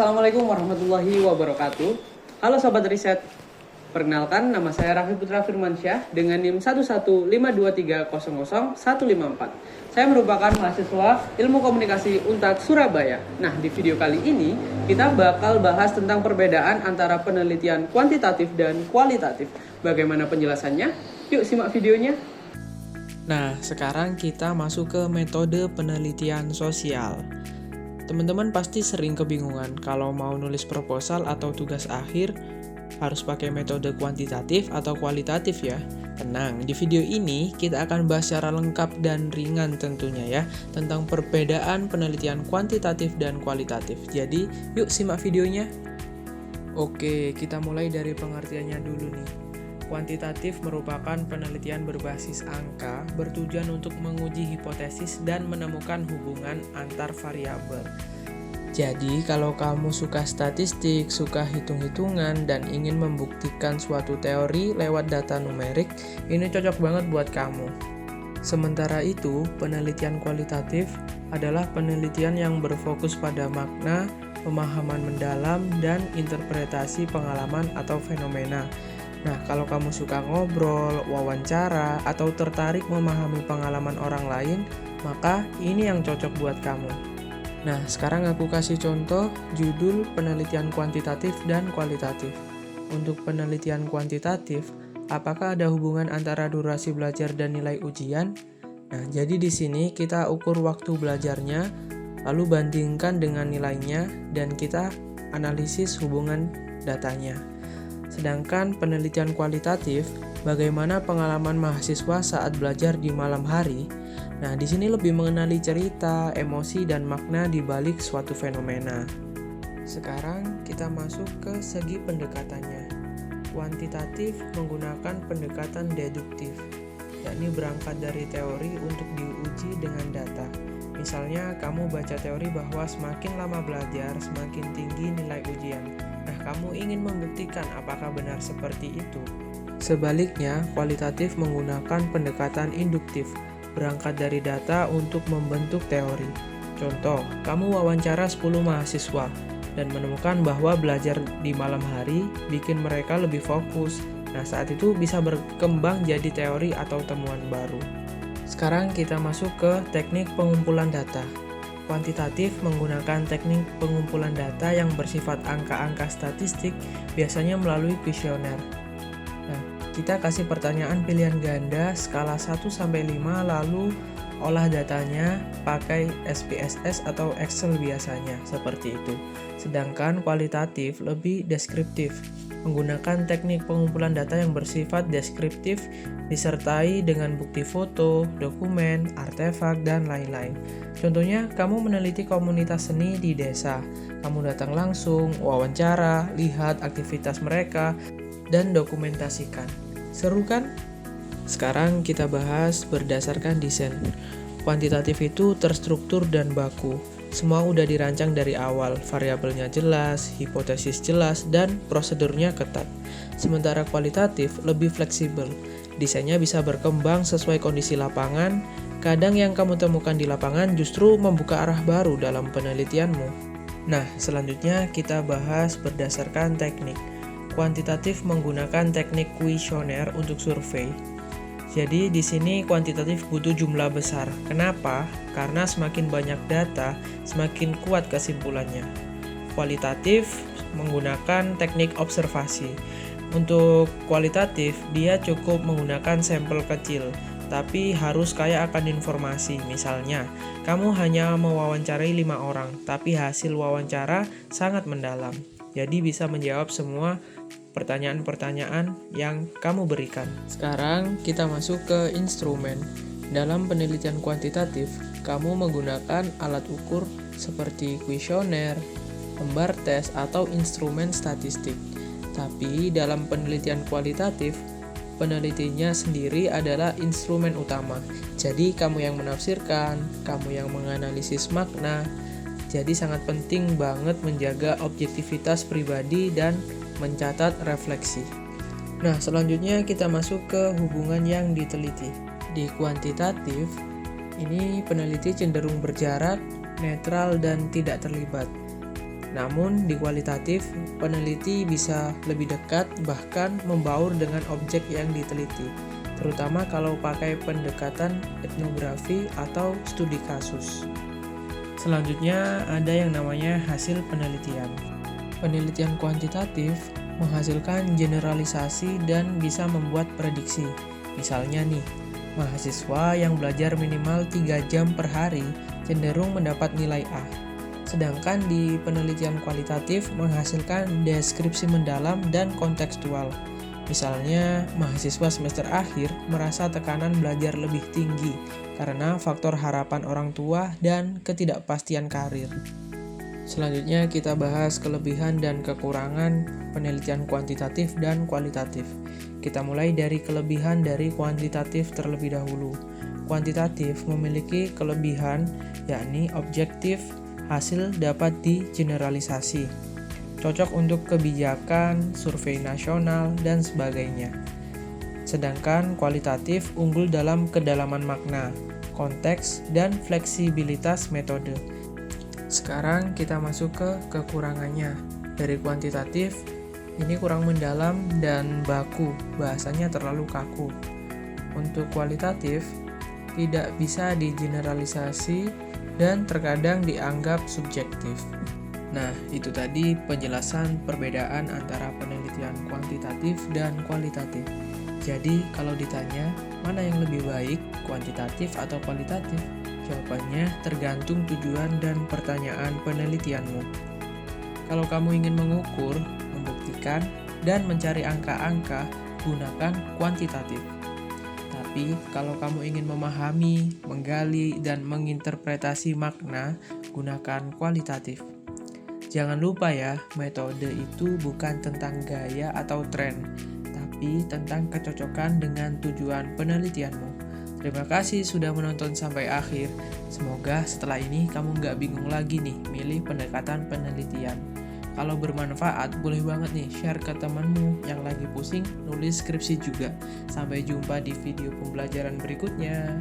Assalamualaikum warahmatullahi wabarakatuh. Halo Sobat Riset, perkenalkan nama saya Raffi Putra Firmansyah dengan NIM 11523000154. Saya merupakan mahasiswa Ilmu Komunikasi Untak Surabaya. Nah, di video kali ini kita bakal bahas tentang perbedaan antara penelitian kuantitatif dan kualitatif. Bagaimana penjelasannya? Yuk simak videonya. Nah, sekarang kita masuk ke metode penelitian sosial. Teman-teman pasti sering kebingungan kalau mau nulis proposal atau tugas akhir harus pakai metode kuantitatif atau kualitatif ya. Tenang, di video ini kita akan bahas secara lengkap dan ringan tentunya ya tentang perbedaan penelitian kuantitatif dan kualitatif. Jadi, yuk simak videonya. Oke, kita mulai dari pengertiannya dulu nih. Kuantitatif merupakan penelitian berbasis angka bertujuan untuk menguji hipotesis dan menemukan hubungan antar variabel. Jadi, kalau kamu suka statistik, suka hitung-hitungan, dan ingin membuktikan suatu teori lewat data numerik, ini cocok banget buat kamu. Sementara itu, penelitian kualitatif adalah penelitian yang berfokus pada makna, pemahaman mendalam, dan interpretasi pengalaman atau fenomena. Nah, kalau kamu suka ngobrol, wawancara, atau tertarik memahami pengalaman orang lain, maka ini yang cocok buat kamu. Nah, sekarang aku kasih contoh judul penelitian kuantitatif dan kualitatif. Untuk penelitian kuantitatif, apakah ada hubungan antara durasi belajar dan nilai ujian? Nah, jadi di sini kita ukur waktu belajarnya, lalu bandingkan dengan nilainya, dan kita analisis hubungan datanya. Sedangkan penelitian kualitatif, bagaimana pengalaman mahasiswa saat belajar di malam hari. Nah, di sini lebih mengenali cerita, emosi, dan makna di balik suatu fenomena. Sekarang kita masuk ke segi pendekatannya. Kuantitatif menggunakan pendekatan deduktif, yakni berangkat dari teori untuk diuji dengan data. Misalnya, kamu baca teori bahwa semakin lama belajar, semakin tinggi nilai ujian. Nah, kamu ingin membuktikan apakah benar seperti itu. Sebaliknya, kualitatif menggunakan pendekatan induktif, berangkat dari data untuk membentuk teori. Contoh, kamu wawancara 10 mahasiswa dan menemukan bahwa belajar di malam hari bikin mereka lebih fokus. Nah, saat itu bisa berkembang jadi teori atau temuan baru. Sekarang kita masuk ke teknik pengumpulan data. Kuantitatif menggunakan teknik pengumpulan data yang bersifat angka-angka statistik, biasanya melalui kuesioner. Nah, kita kasih pertanyaan pilihan ganda skala 1-5, lalu olah datanya pakai SPSS atau Excel biasanya, seperti itu. Sedangkan kualitatif lebih deskriptif, menggunakan teknik pengumpulan data yang bersifat deskriptif, disertai dengan bukti foto, dokumen, artefak, dan lain-lain. Contohnya, kamu meneliti komunitas seni di desa. Kamu datang langsung, wawancara, lihat aktivitas mereka, dan dokumentasikan. Seru kan? Sekarang kita bahas berdasarkan desain. Kuantitatif itu terstruktur dan baku. Semua udah dirancang dari awal, variabelnya jelas, hipotesis jelas, dan prosedurnya ketat. Sementara kualitatif lebih fleksibel. Desainnya bisa berkembang sesuai kondisi lapangan. Kadang yang kamu temukan di lapangan justru membuka arah baru dalam penelitianmu. Nah, selanjutnya kita bahas berdasarkan teknik. Kuantitatif menggunakan teknik kuesioner untuk survei. Jadi di sini kuantitatif butuh jumlah besar. Kenapa? Karena semakin banyak data, semakin kuat kesimpulannya. Kualitatif menggunakan teknik observasi. Untuk kualitatif, dia cukup menggunakan sampel kecil, tapi harus kaya akan informasi. Misalnya, kamu hanya mewawancarai 5 orang, tapi hasil wawancara sangat mendalam. Jadi bisa menjawab semua pertanyaan-pertanyaan yang kamu berikan. Sekarang kita masuk ke instrumen. Dalam penelitian kuantitatif, kamu menggunakan alat ukur seperti kuesioner, lembar tes, atau instrumen statistik. Tapi dalam penelitian kualitatif, penelitinya sendiri adalah instrumen utama. Jadi kamu yang menafsirkan, kamu yang menganalisis makna. Jadi sangat penting banget menjaga objektivitas pribadi dan mencatat refleksi. Nah, selanjutnya kita masuk ke hubungan yang diteliti. Di kuantitatif, ini peneliti cenderung berjarak, netral, dan tidak terlibat. Namun di kualitatif, peneliti bisa lebih dekat bahkan membaur dengan objek yang diteliti, terutama kalau pakai pendekatan etnografi atau studi kasus. Selanjutnya ada yang namanya hasil penelitian. Penelitian kuantitatif menghasilkan generalisasi dan bisa membuat prediksi. Misalnya nih, mahasiswa yang belajar minimal 3 jam per hari cenderung mendapat nilai A. Sedangkan di penelitian kualitatif menghasilkan deskripsi mendalam dan kontekstual. Misalnya, mahasiswa semester akhir merasa tekanan belajar lebih tinggi karena faktor harapan orang tua dan ketidakpastian karir. Selanjutnya kita bahas kelebihan dan kekurangan penelitian kuantitatif dan kualitatif. Kita mulai dari kelebihan dari kuantitatif terlebih dahulu. Kuantitatif memiliki kelebihan yakni objektif, hasil dapat digeneralisasi, cocok untuk kebijakan, survei nasional, dan sebagainya. Sedangkan kualitatif unggul dalam kedalaman makna, konteks, dan fleksibilitas metode. Sekarang kita masuk ke kekurangannya. Dari kuantitatif, ini kurang mendalam dan baku, bahasanya terlalu kaku. Untuk kualitatif, tidak bisa digeneralisasi dan terkadang dianggap subjektif. Nah, itu tadi penjelasan perbedaan antara penelitian kuantitatif dan kualitatif. Jadi, kalau ditanya, mana yang lebih baik, kuantitatif atau kualitatif? Jawabannya tergantung tujuan dan pertanyaan penelitianmu. Kalau kamu ingin mengukur, membuktikan, dan mencari angka-angka, gunakan kuantitatif. Tapi, kalau kamu ingin memahami, menggali, dan menginterpretasi makna, gunakan kualitatif. Jangan lupa ya, metode itu bukan tentang gaya atau tren, tapi tentang kecocokan dengan tujuan penelitianmu. Terima kasih sudah menonton sampai akhir. Semoga setelah ini kamu nggak bingung lagi nih milih pendekatan penelitian. Kalau bermanfaat, boleh banget nih share ke temanmu yang lagi pusing nulis skripsi juga. Sampai jumpa di video pembelajaran berikutnya.